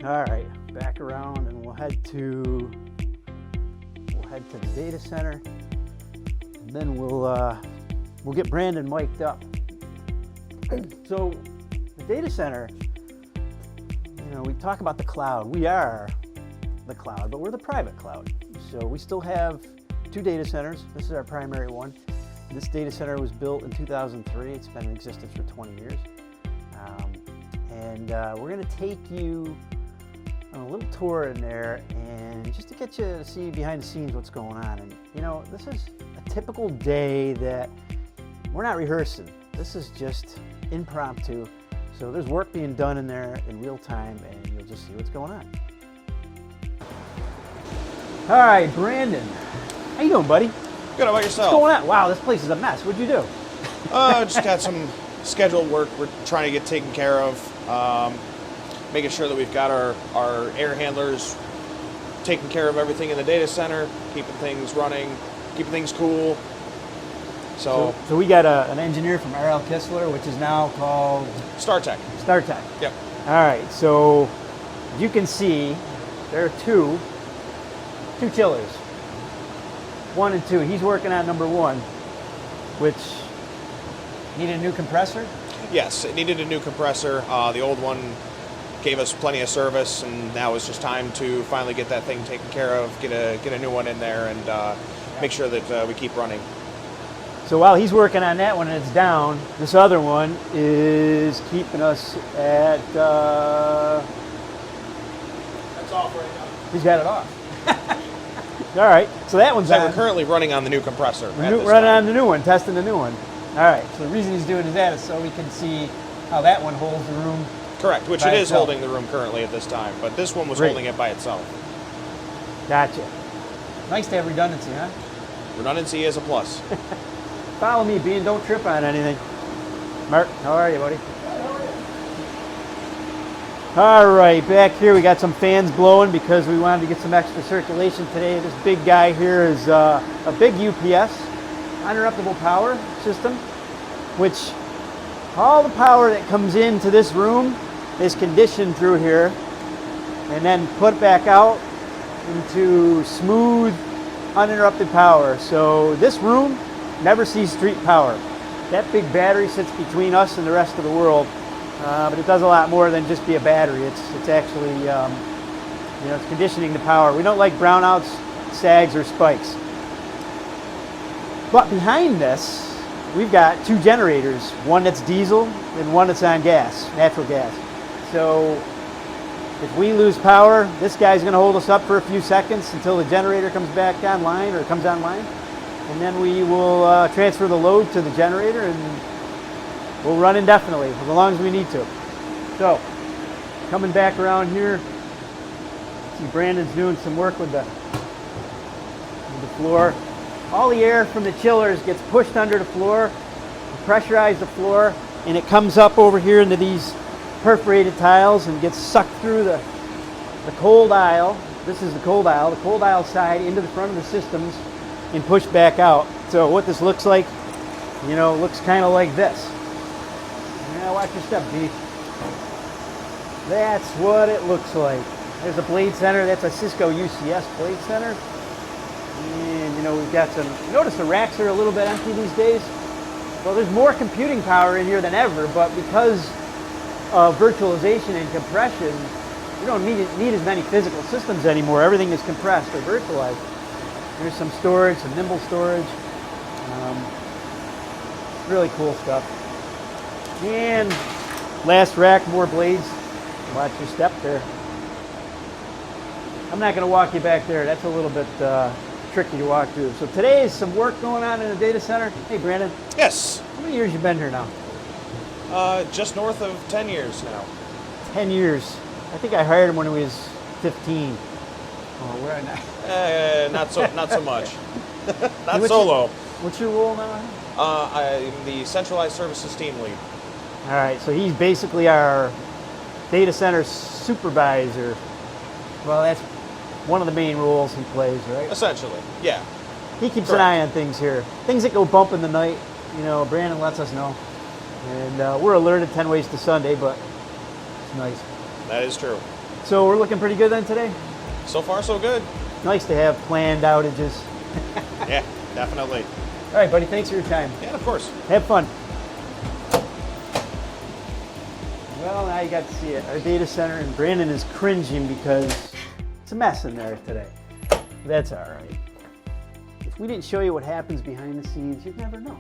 All right, back around, and we'll head to the data center, and then we'll get Brandon mic'd up. So the data center, we talk about the cloud. We are the cloud, but we're the private cloud. So we still have 2 data centers. This is our primary one. This data center was built in 2003. It's been in existence for 20 years. We're going to take you on a little tour in there, and just to get you to see behind the scenes what's going on. And this is a typical day that we're not rehearsing. This is just impromptu. So there's work being done in there in real time, and you'll just see what's going on. All right, Brandon, how you doing, buddy? Good, how about yourself? What's going on? Wow, this place is a mess. What'd you do? Just got some scheduled work we're trying to get taken care of. Making sure that we've got our air handlers taking care of everything in the data center, keeping things running, keeping things cool. So we got an engineer from R.L. Kistler, which is now called StarTech. StarTech. Yep. All right, so you can see there are two chillers. 1 and 2. He's working on number 1, which needed a new compressor. Yes, it needed a new compressor. The old one gave us plenty of service, and now it's just time to finally get that thing taken care of, get a new one in there, and make sure that we keep running. So while he's working on that one and it's down, this other one is keeping us at... That's off right now. He's got it off. All right, so that one's So on. we're currently running on the new compressor. Running on the new one, testing the new one. All right, so the reason he's doing that is so we can see how that one holds the room. Correct, which it is holding the room currently at this time, but this one was holding it by itself. Gotcha. Nice to have redundancy, huh? Redundancy is a plus. Follow me, Bean. Don't trip on anything. Mark, how are you, buddy? All right, back here we got some fans blowing because we wanted to get some extra circulation today. This big guy here is a big UPS, uninterruptible power system, which all the power that comes into this room is conditioned through here and then put back out into smooth, uninterrupted power. So this room never sees street power. That big battery sits between us and the rest of the world. But it does a lot more than just be a battery. It's actually, it's conditioning the power. We don't like brownouts, sags, or spikes. But behind this, we've got 2 generators, one that's diesel and one that's on gas, natural gas. So if we lose power, this guy's going to hold us up for a few seconds until the generator comes back online or comes online. And then we will transfer the load to the generator, and we'll run indefinitely, as long as we need to. So, coming back around here, see Brandon's doing some work with the floor. All the air from the chillers gets pushed under the floor, pressurize the floor, and it comes up over here into these perforated tiles and gets sucked through the cold aisle. This is the cold aisle side into the front of the systems and pushed back out. So what this looks like, looks kind of like this. Now watch your step, B. That's what it looks like. There's a blade center. That's a Cisco UCS blade center. And we've got some, notice the racks are a little bit empty these days. Well, there's more computing power in here than ever, but because of virtualization and compression, we don't need as many physical systems anymore. Everything is compressed or virtualized. There's some storage, some nimble storage. Really cool stuff. And last rack, more blades. Watch your step there. I'm not going to walk you back there. That's a little bit tricky to walk through. So today is some work going on in the data center. Hey, Brandon. Yes. How many years you been here now? Just north of 10 years now. 10 years. I think I hired him when he was 15. Oh, where am I? Not so much. Not solo. What's your role now? I'm the centralized services team lead. All right, so he's basically our data center supervisor. Well, that's one of the main roles he plays, right? Essentially, yeah. He keeps an eye on things here. Things that go bump in the night, Brandon lets us know. And we're alerted 10 ways to Sunday, but it's nice. That is true. So we're looking pretty good then today? So far, so good. Nice to have planned outages. Yeah, definitely. All right, buddy, thanks for your time. Yeah, of course. Have fun. Well, now you got to see it. Our data center, and Brandon is cringing because it's a mess in there today. That's all right. If we didn't show you what happens behind the scenes, you'd never know.